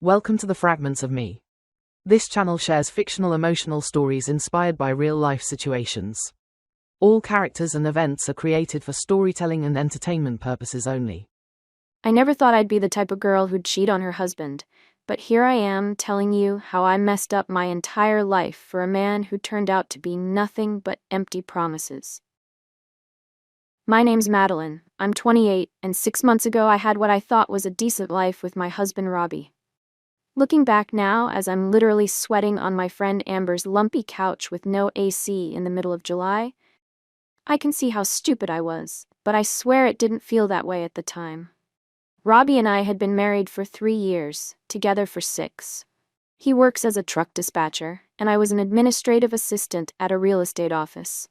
Welcome to the Fragments of Me. This channel shares fictional emotional stories inspired by real-life situations. All characters and events are created for storytelling and entertainment purposes only. I never thought I'd be the type of girl who'd cheat on her husband, but here I am telling you how I messed up my entire life for a man who turned out to be nothing but empty promises. My name's Madeline, I'm 28, and 6 months ago I had what I thought was a decent life with my husband Robbie. Looking back now, as I'm literally sweating on my friend Amber's lumpy couch with no AC in the middle of July, I can see how stupid I was, but I swear it didn't feel that way at the time. Robbie and I had been married for 3 years, together for 6. He works as a truck dispatcher, and I was an administrative assistant at a real estate office.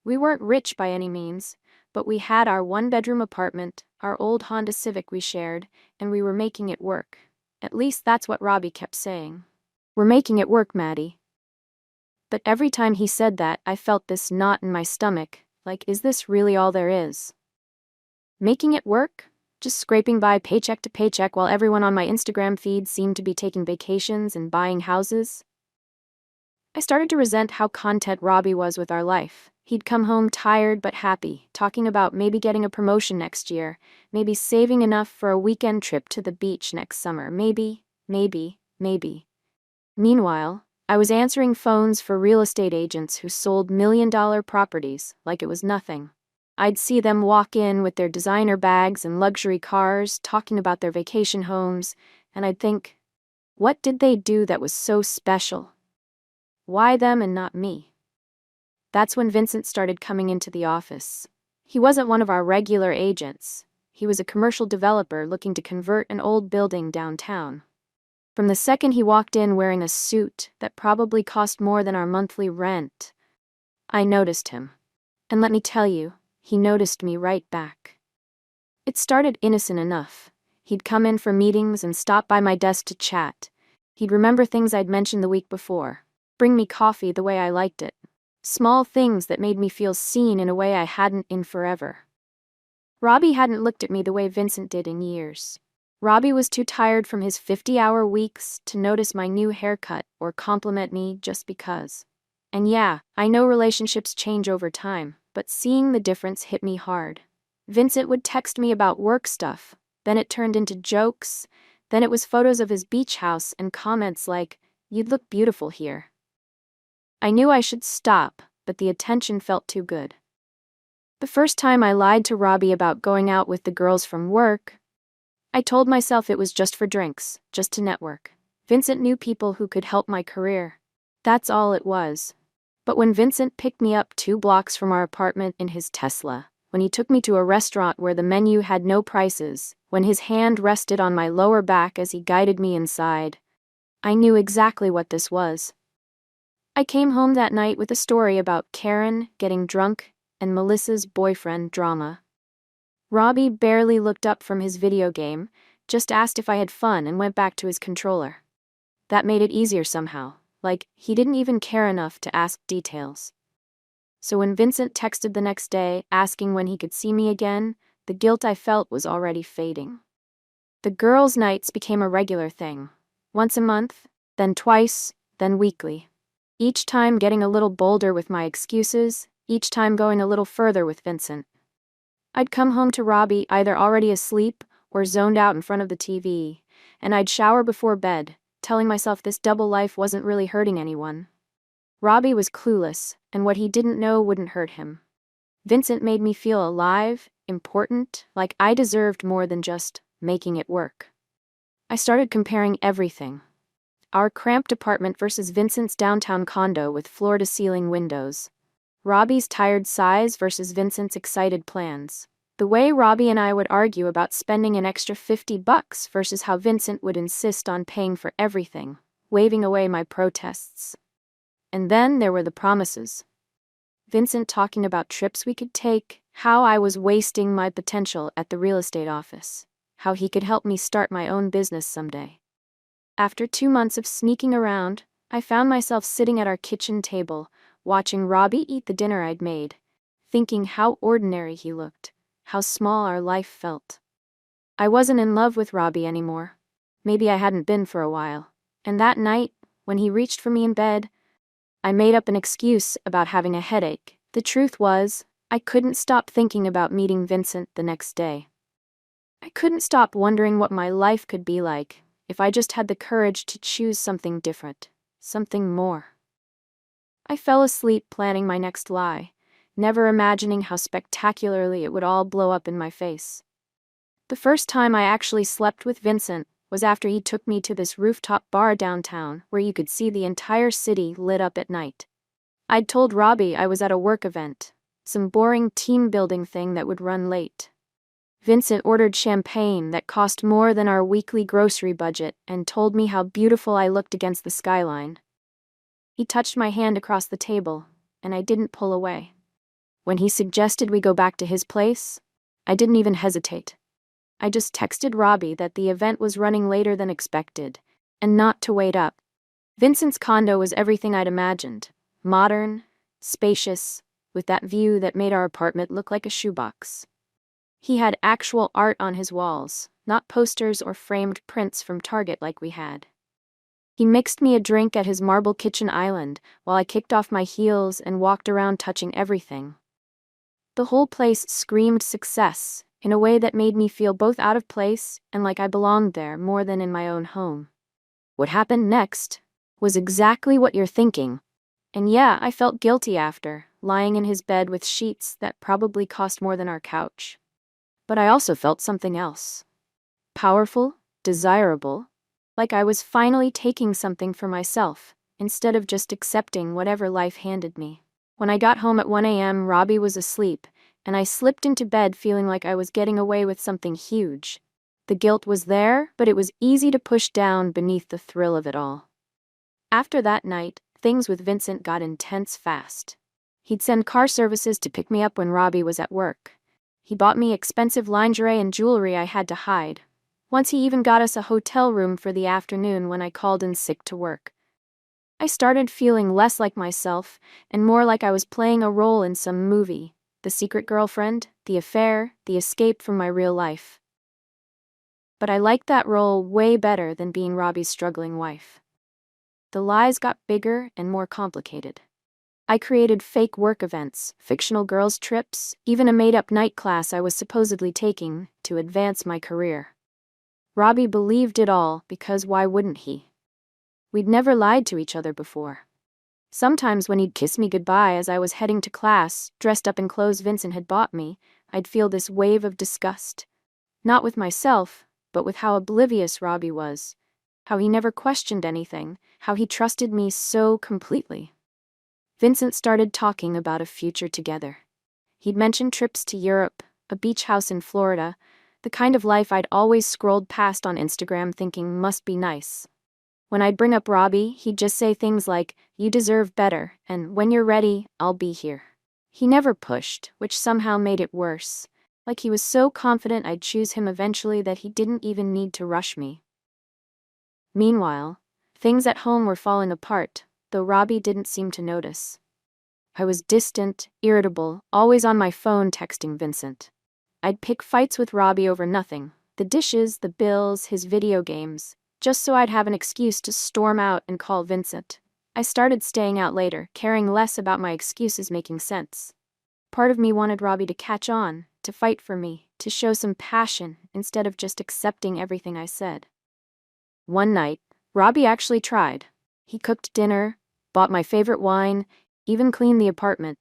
We weren't rich by any means, but we had our 1-bedroom apartment, our old Honda Civic we shared, and we were making it work. At least that's what Robbie kept saying. "We're making it work, Maddie." But every time he said that, I felt this knot in my stomach, like, is this really all there is? Making it work? Just scraping by paycheck to paycheck while everyone on my Instagram feed seemed to be taking vacations and buying houses? I started to resent how content Robbie was with our life. He'd come home tired but happy, talking about maybe getting a promotion next year, maybe saving enough for a weekend trip to the beach next summer, maybe. Meanwhile, I was answering phones for real estate agents who sold million-dollar properties like it was nothing. I'd see them walk in with their designer bags and luxury cars, talking about their vacation homes, and I'd think, what did they do that was so special? Why them and not me? That's when Vincent started coming into the office. He wasn't one of our regular agents. He was a commercial developer looking to convert an old building downtown. From the second he walked in wearing a suit that probably cost more than our monthly rent, I noticed him. And let me tell you, he noticed me right back. It started innocent enough. He'd come in for meetings and stop by my desk to chat. He'd remember things I'd mentioned the week before, bring me coffee the way I liked it. Small things that made me feel seen in a way I hadn't in forever. Robbie hadn't looked at me the way Vincent did in years. Robbie was too tired from his 50-hour weeks to notice my new haircut or compliment me just because. And yeah, I know relationships change over time, but seeing the difference hit me hard. Vincent would text me about work stuff, then it turned into jokes, then it was photos of his beach house and comments like, "You'd look beautiful here." I knew I should stop, but the attention felt too good. The first time I lied to Robbie about going out with the girls from work, I told myself it was just for drinks, just to network. Vincent knew people who could help my career. That's all it was. But when Vincent picked me up 2 blocks from our apartment in his Tesla, when he took me to a restaurant where the menu had no prices, when his hand rested on my lower back as he guided me inside, I knew exactly what this was. I came home that night with a story about Karen getting drunk and Melissa's boyfriend drama. Robbie barely looked up from his video game, just asked if I had fun and went back to his controller. That made it easier somehow, like he didn't even care enough to ask details. So when Vincent texted the next day asking when he could see me again, the guilt I felt was already fading. The girls' nights became a regular thing. Once a month, then twice, then weekly. Each time getting a little bolder with my excuses, each time going a little further with Vincent. I'd come home to Robbie either already asleep or zoned out in front of the TV, and I'd shower before bed, telling myself this double life wasn't really hurting anyone. Robbie was clueless, and what he didn't know wouldn't hurt him. Vincent made me feel alive, important, like I deserved more than just making it work. I started comparing everything. Our cramped apartment versus Vincent's downtown condo with floor-to-ceiling windows. Robbie's tired sighs versus Vincent's excited plans. The way Robbie and I would argue about spending an extra $50 versus how Vincent would insist on paying for everything, waving away my protests. And then there were the promises. Vincent talking about trips we could take, how I was wasting my potential at the real estate office, how he could help me start my own business someday. After 2 months of sneaking around, I found myself sitting at our kitchen table, watching Robbie eat the dinner I'd made, thinking how ordinary he looked, how small our life felt. I wasn't in love with Robbie anymore. Maybe I hadn't been for a while. And that night, when he reached for me in bed, I made up an excuse about having a headache. The truth was, I couldn't stop thinking about meeting Vincent the next day. I couldn't stop wondering what my life could be like if I just had the courage to choose something different, something more. I fell asleep planning my next lie, never imagining how spectacularly it would all blow up in my face. The first time I actually slept with Vincent was after he took me to this rooftop bar downtown where you could see the entire city lit up at night. I'd told Robbie I was at a work event, some boring team-building thing that would run late. Vincent ordered champagne that cost more than our weekly grocery budget and told me how beautiful I looked against the skyline. He touched my hand across the table, and I didn't pull away. When he suggested we go back to his place, I didn't even hesitate. I just texted Robbie that the event was running later than expected, and not to wait up. Vincent's condo was everything I'd imagined. Modern, spacious, with that view that made our apartment look like a shoebox. He had actual art on his walls, not posters or framed prints from Target like we had. He mixed me a drink at his marble kitchen island while I kicked off my heels and walked around touching everything. The whole place screamed success in a way that made me feel both out of place and like I belonged there more than in my own home. What happened next was exactly what you're thinking. And yeah, I felt guilty after, lying in his bed with sheets that probably cost more than our couch. But I also felt something else. Powerful, desirable, like I was finally taking something for myself, instead of just accepting whatever life handed me. When I got home at 1 a.m., Robbie was asleep, and I slipped into bed feeling like I was getting away with something huge. The guilt was there, but it was easy to push down beneath the thrill of it all. After that night, things with Vincent got intense fast. He'd send car services to pick me up when Robbie was at work. He bought me expensive lingerie and jewelry I had to hide. Once he even got us a hotel room for the afternoon when I called in sick to work. I started feeling less like myself and more like I was playing a role in some movie. The secret girlfriend, the affair, the escape from my real life. But I liked that role way better than being Robbie's struggling wife. The lies got bigger and more complicated. I created fake work events, fictional girls' trips, even a made-up night class I was supposedly taking to advance my career. Robbie believed it all because why wouldn't he? We'd never lied to each other before. Sometimes when he'd kiss me goodbye as I was heading to class, dressed up in clothes Vincent had bought me, I'd feel this wave of disgust. Not with myself, but with how oblivious Robbie was. How he never questioned anything, how he trusted me so completely. Vincent started talking about a future together. He'd mentioned trips to Europe, a beach house in Florida, the kind of life I'd always scrolled past on Instagram thinking must be nice. When I'd bring up Robbie, he'd just say things like, "You deserve better, and when you're ready, I'll be here." He never pushed, which somehow made it worse. Like he was so confident I'd choose him eventually that he didn't even need to rush me. Meanwhile, things at home were falling apart, though Robbie didn't seem to notice. I was distant, irritable, always on my phone texting Vincent. I'd pick fights with Robbie over nothing, the dishes, the bills, his video games, just so I'd have an excuse to storm out and call Vincent. I started staying out later, caring less about my excuses making sense. Part of me wanted Robbie to catch on, to fight for me, to show some passion instead of just accepting everything I said. One night, Robbie actually tried. He cooked dinner, bought my favorite wine, even cleaned the apartment.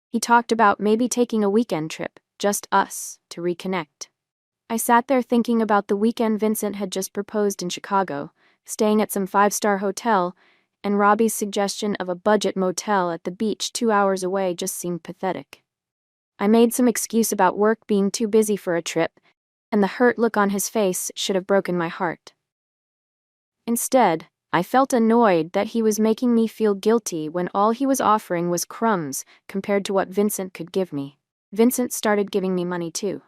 He talked about maybe taking a weekend trip, just us, to reconnect. I sat there thinking about the weekend Vincent had just proposed in Chicago, staying at some 5-star hotel, and Robbie's suggestion of a budget motel at the beach 2 hours away just seemed pathetic. I made some excuse about work being too busy for a trip, and the hurt look on his face should have broken my heart. Instead, I felt annoyed that he was making me feel guilty when all he was offering was crumbs compared to what Vincent could give me. Vincent started giving me money too.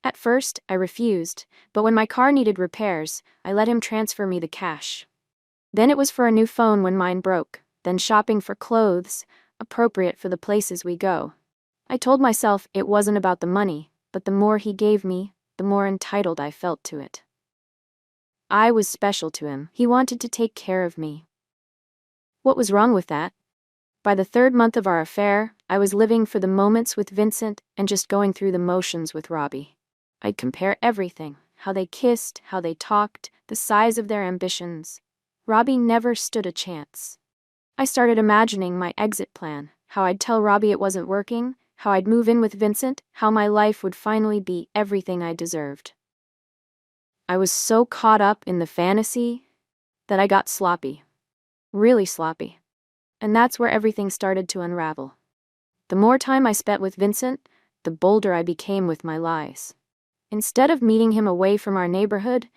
At first, I refused, but when my car needed repairs, I let him transfer me the cash. Then it was for a new phone when mine broke, then shopping for clothes, appropriate for the places we go. I told myself it wasn't about the money, but the more he gave me, the more entitled I felt to it. I was special to him. He wanted to take care of me. What was wrong with that? By the third month of our affair, I was living for the moments with Vincent and just going through the motions with Robbie. I'd compare everything, how they kissed, how they talked, the size of their ambitions. Robbie never stood a chance. I started imagining my exit plan, how I'd tell Robbie it wasn't working, how I'd move in with Vincent, how my life would finally be everything I deserved. I was so caught up in the fantasy that I got sloppy. Really sloppy. And that's where everything started to unravel. The more time I spent with Vincent, the bolder I became with my lies. Instead of meeting him away from our neighborhood,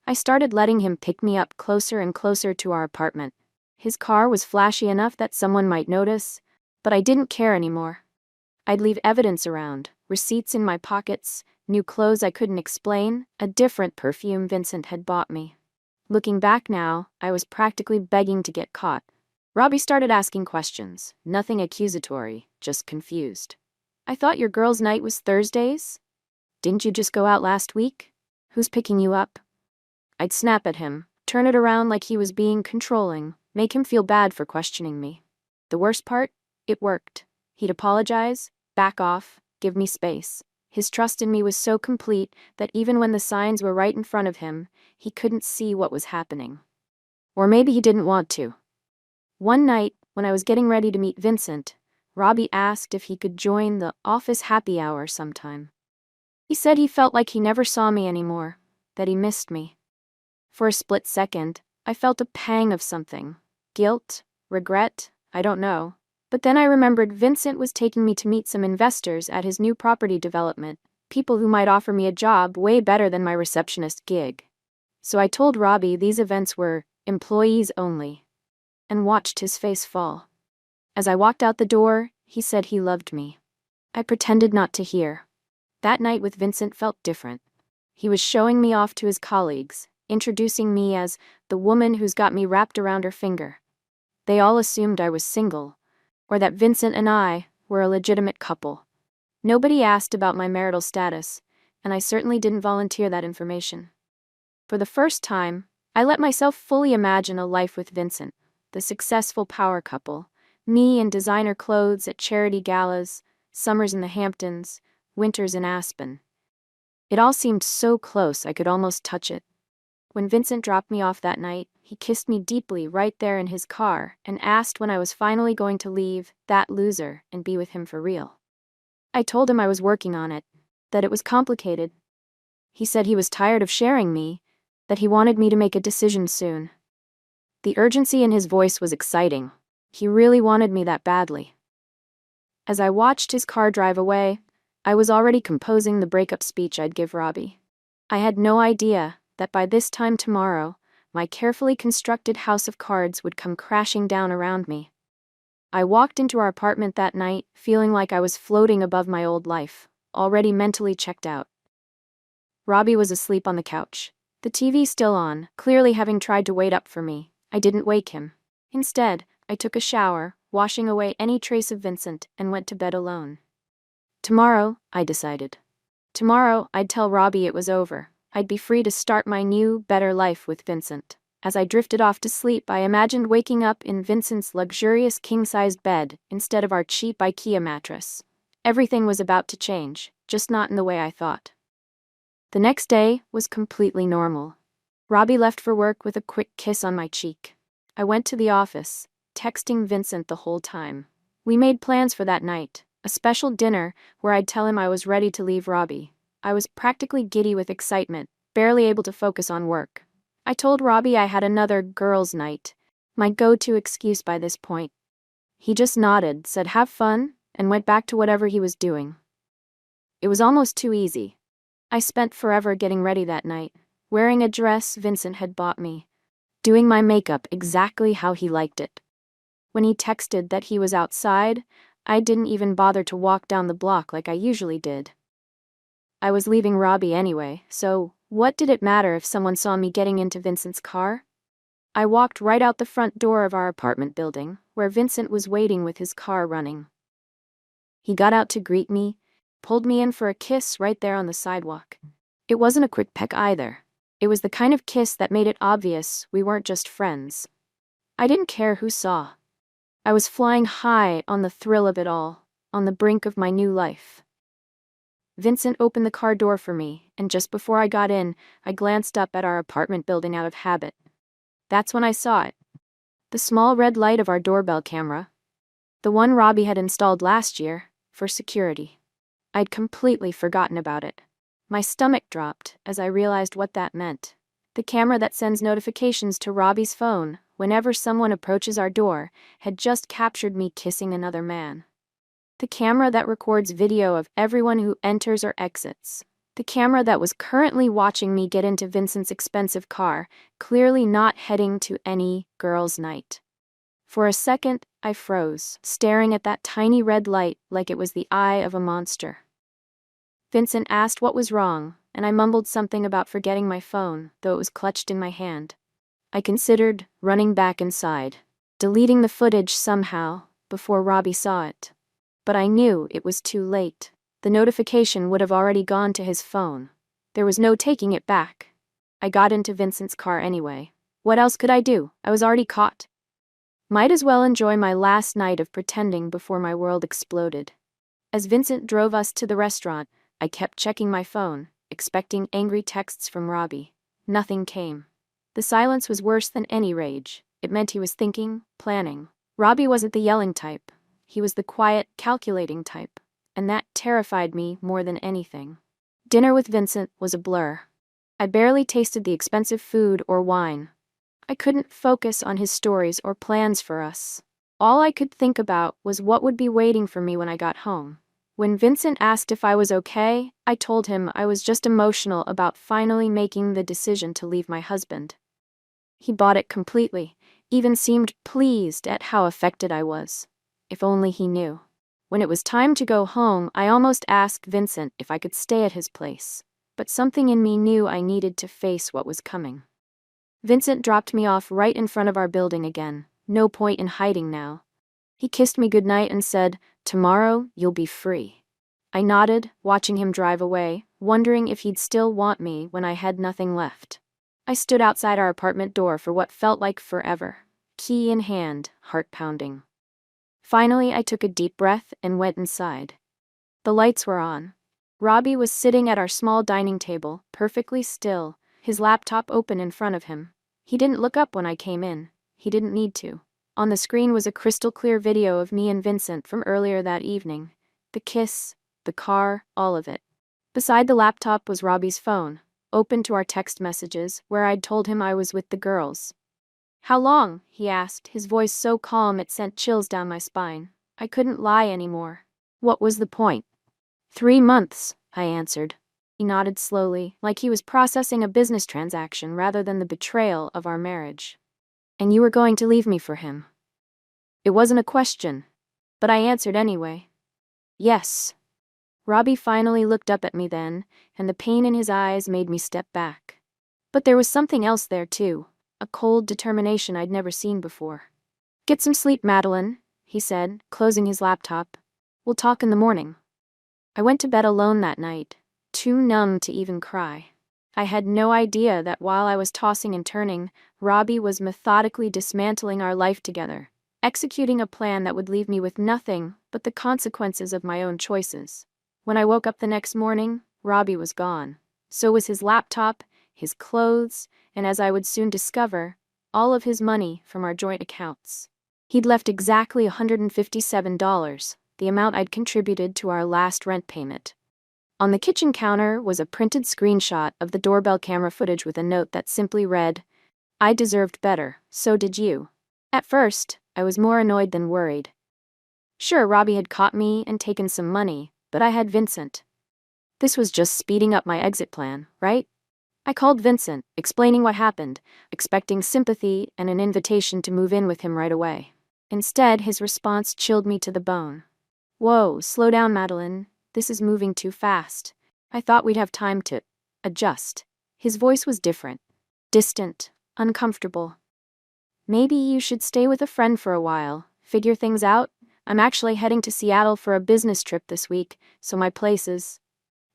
I started letting him pick me up closer and closer to our apartment. His car was flashy enough that someone might notice, but I didn't care anymore. I'd leave evidence around, receipts in my pockets, new clothes I couldn't explain, a different perfume Vincent had bought me. Looking back now, I was practically begging to get caught. Robbie started asking questions, nothing accusatory, just confused. I thought your girls' night was Thursdays? Didn't you just go out last week? Who's picking you up? I'd snap at him, turn it around like he was being controlling, make him feel bad for questioning me. The worst part? It worked. He'd apologize, back off, give me space. His trust in me was so complete that even when the signs were right in front of him, he couldn't see what was happening. Or maybe he didn't want to. One night, when I was getting ready to meet Vincent, Robbie asked if he could join the office happy hour sometime. He said he felt like he never saw me anymore, that he missed me. For a split second, I felt a pang of something. Guilt, regret, I don't know. But then I remembered Vincent was taking me to meet some investors at his new property development, people who might offer me a job way better than my receptionist gig. So I told Robbie these events were employees only, and watched his face fall. As I walked out the door, he said he loved me. I pretended not to hear. That night with Vincent felt different. He was showing me off to his colleagues, introducing me as the woman who's got me wrapped around her finger. They all assumed I was single, or that Vincent and I were a legitimate couple. Nobody asked about my marital status, and I certainly didn't volunteer that information. For the first time, I let myself fully imagine a life with Vincent, the successful power couple, me in designer clothes at charity galas, summers in the Hamptons, winters in Aspen. It all seemed so close I could almost touch it. When Vincent dropped me off that night, he kissed me deeply right there in his car and asked when I was finally going to leave that loser and be with him for real. I told him I was working on it, that it was complicated. He said he was tired of sharing me, that he wanted me to make a decision soon. The urgency in his voice was exciting. He really wanted me that badly. As I watched his car drive away, I was already composing the breakup speech I'd give Robbie. I had no idea that by this time tomorrow, my carefully constructed house of cards would come crashing down around me. I walked into our apartment that night, feeling like I was floating above my old life, already mentally checked out. Robbie was asleep on the couch, the TV still on, clearly having tried to wait up for me. I didn't wake him. Instead, I took a shower, washing away any trace of Vincent, and went to bed alone. Tomorrow, I decided. Tomorrow, I'd tell Robbie it was over. I'd be free to start my new, better life with Vincent. As I drifted off to sleep, I imagined waking up in Vincent's luxurious king-sized bed instead of our cheap IKEA mattress. Everything was about to change, just not in the way I thought. The next day was completely normal. Robbie left for work with a quick kiss on my cheek. I went to the office, texting Vincent the whole time. We made plans for that night, a special dinner where I'd tell him I was ready to leave Robbie. I was practically giddy with excitement, barely able to focus on work. I told Robbie I had another girls' night, my go-to excuse by this point. He just nodded, said have fun, and went back to whatever he was doing. It was almost too easy. I spent forever getting ready that night, wearing a dress Vincent had bought me, doing my makeup exactly how he liked it. When he texted that he was outside, I didn't even bother to walk down the block like I usually did. I was leaving Robbie anyway, so what did it matter if someone saw me getting into Vincent's car? I walked right out the front door of our apartment building, where Vincent was waiting with his car running. He got out to greet me, pulled me in for a kiss right there on the sidewalk. It wasn't a quick peck either. It was the kind of kiss that made it obvious we weren't just friends. I didn't care who saw. I was flying high on the thrill of it all, on the brink of my new life. Vincent opened the car door for me, and just before I got in, I glanced up at our apartment building out of habit. That's when I saw it. The small red light of our doorbell camera. The one Robbie had installed last year, for security. I'd completely forgotten about it. My stomach dropped as I realized what that meant. The camera that sends notifications to Robbie's phone whenever someone approaches our door had just captured me kissing another man. The camera that records video of everyone who enters or exits. The camera that was currently watching me get into Vincent's expensive car, clearly not heading to any girls' night. For a second, I froze, staring at that tiny red light like it was the eye of a monster. Vincent asked what was wrong, and I mumbled something about forgetting my phone, though it was clutched in my hand. I considered running back inside, deleting the footage somehow, before Robbie saw it. But I knew it was too late. The notification would have already gone to his phone. There was no taking it back. I got into Vincent's car anyway. What else could I do? I was already caught. Might as well enjoy my last night of pretending before my world exploded. As Vincent drove us to the restaurant, I kept checking my phone, expecting angry texts from Robbie. Nothing came. The silence was worse than any rage. It meant he was thinking, planning. Robbie wasn't the yelling type. He was the quiet, calculating type, and that terrified me more than anything. Dinner with Vincent was a blur. I barely tasted the expensive food or wine. I couldn't focus on his stories or plans for us. All I could think about was what would be waiting for me when I got home. When Vincent asked if I was okay, I told him I was just emotional about finally making the decision to leave my husband. He bought it completely, even seemed pleased at how affected I was. If only he knew. When it was time to go home, I almost asked Vincent if I could stay at his place, but something in me knew I needed to face what was coming. Vincent dropped me off right in front of our building again. No point in hiding now. He kissed me goodnight and said, "Tomorrow, you'll be free." I nodded, watching him drive away, wondering if he'd still want me when I had nothing left. I stood outside our apartment door for what felt like forever, key in hand, heart pounding. Finally, I took a deep breath and went inside. The lights were on. Robbie was sitting at our small dining table, perfectly still, his laptop open in front of him. He didn't look up when I came in. He didn't need to. On the screen was a crystal-clear video of me and Vincent from earlier that evening. The kiss, the car, all of it. Beside the laptop was Robbie's phone, open to our text messages, where I'd told him I was with the girls. "How long?" he asked, his voice so calm it sent chills down my spine. I couldn't lie anymore. What was the point? 3 months, I answered. He nodded slowly, like he was processing a business transaction rather than the betrayal of our marriage. "And you were going to leave me for him?" It wasn't a question, but I answered anyway. "Yes." Robbie finally looked up at me then, and the pain in his eyes made me step back. But there was something else there too, a cold determination I'd never seen before. "Get some sleep, Madeline," he said, closing his laptop. "We'll talk in the morning." I went to bed alone that night, too numb to even cry. I had no idea that while I was tossing and turning, Robbie was methodically dismantling our life together, executing a plan that would leave me with nothing but the consequences of my own choices. When I woke up the next morning, Robbie was gone. So was his laptop, his clothes, and as I would soon discover, all of his money from our joint accounts. He'd left exactly $157, the amount I'd contributed to our last rent payment. On the kitchen counter was a printed screenshot of the doorbell camera footage with a note that simply read, "I deserved better, so did you." At first, I was more annoyed than worried. Sure, Robbie had caught me and taken some money, but I had Vincent. This was just speeding up my exit plan, right? I called Vincent, explaining what happened, expecting sympathy and an invitation to move in with him right away. Instead, his response chilled me to the bone. "Whoa, slow down, Madeline. This is moving too fast. I thought we'd have time to adjust." His voice was different, distant, uncomfortable. "Maybe you should stay with a friend for a while, figure things out. I'm actually heading to Seattle for a business trip this week, so my place is..."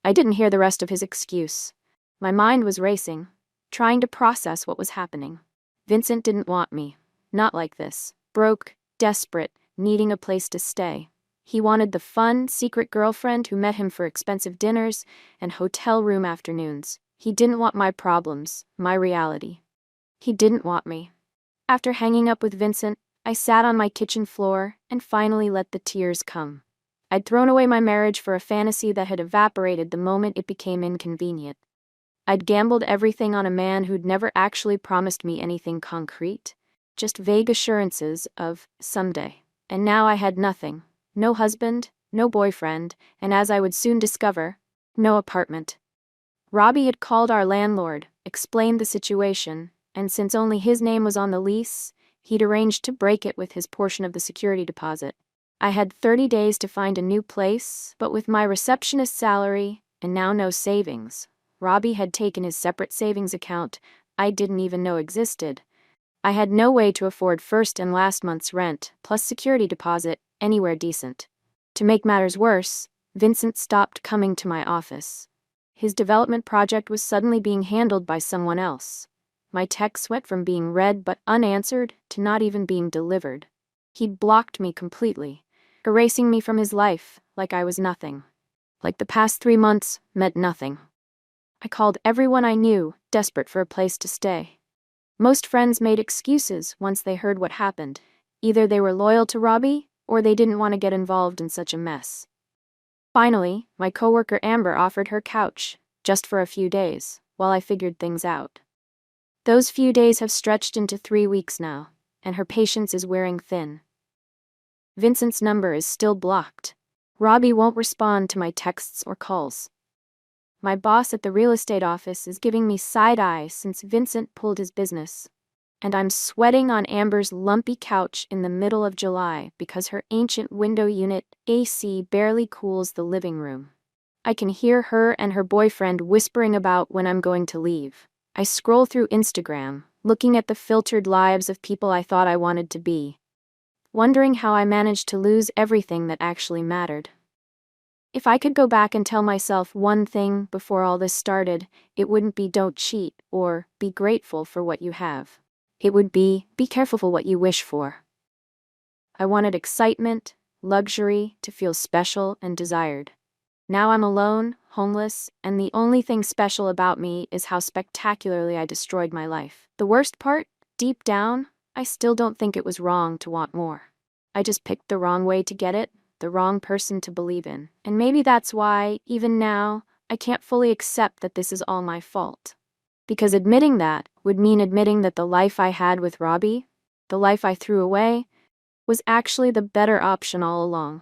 I didn't hear the rest of his excuse. My mind was racing. trying to process what was happening. Vincent didn't want me. Not like this. Broke, desperate, needing a place to stay. He wanted the fun, secret girlfriend who met him for expensive dinners and hotel room afternoons. He didn't want my problems, my reality. He didn't want me. After hanging up with Vincent, I sat on my kitchen floor and finally let the tears come. I'd thrown away my marriage for a fantasy that had evaporated the moment it became inconvenient. I'd gambled everything on a man who'd never actually promised me anything concrete, just vague assurances of someday. And now I had nothing. No husband, no boyfriend, and as I would soon discover, no apartment. Robbie had called our landlord, explained the situation, and since only his name was on the lease, he'd arranged to break it with his portion of the security deposit. I had 30 days to find a new place, but with my receptionist salary, and now no savings. Robbie had taken his separate savings account I didn't even know existed. I had no way to afford first and last month's rent, plus security deposit, anywhere decent. To make matters worse, Vincent stopped coming to my office. His development project was suddenly being handled by someone else. My texts went from being read but unanswered to not even being delivered. He'd blocked me completely, erasing me from his life like I was nothing. Like the past 3 months meant nothing. I called everyone I knew, desperate for a place to stay. Most friends made excuses once they heard what happened. Either they were loyal to Robbie, or they didn't want to get involved in such a mess. Finally, my coworker Amber offered her couch, just for a few days, while I figured things out. Those few days have stretched into 3 weeks now, and her patience is wearing thin. Vincent's number is still blocked. Robbie won't respond to my texts or calls. My boss at the real estate office is giving me side eyes since Vincent pulled his business. And I'm sweating on Amber's lumpy couch in the middle of July because her ancient window unit AC barely cools the living room. I can hear her and her boyfriend whispering about when I'm going to leave. I scroll through Instagram, looking at the filtered lives of people I thought I wanted to be, wondering how I managed to lose everything that actually mattered. If I could go back and tell myself one thing before all this started, it wouldn't be don't cheat or be grateful for what you have. It would be careful for what you wish for. I wanted excitement, luxury, to feel special and desired. Now I'm alone, homeless, and the only thing special about me is how spectacularly I destroyed my life. The worst part, deep down, I still don't think it was wrong to want more. I just picked the wrong way to get it, the wrong person to believe in. And maybe that's why, even now, I can't fully accept that this is all my fault. Because admitting that would mean admitting that the life I had with Robbie, the life I threw away, was actually the better option all along.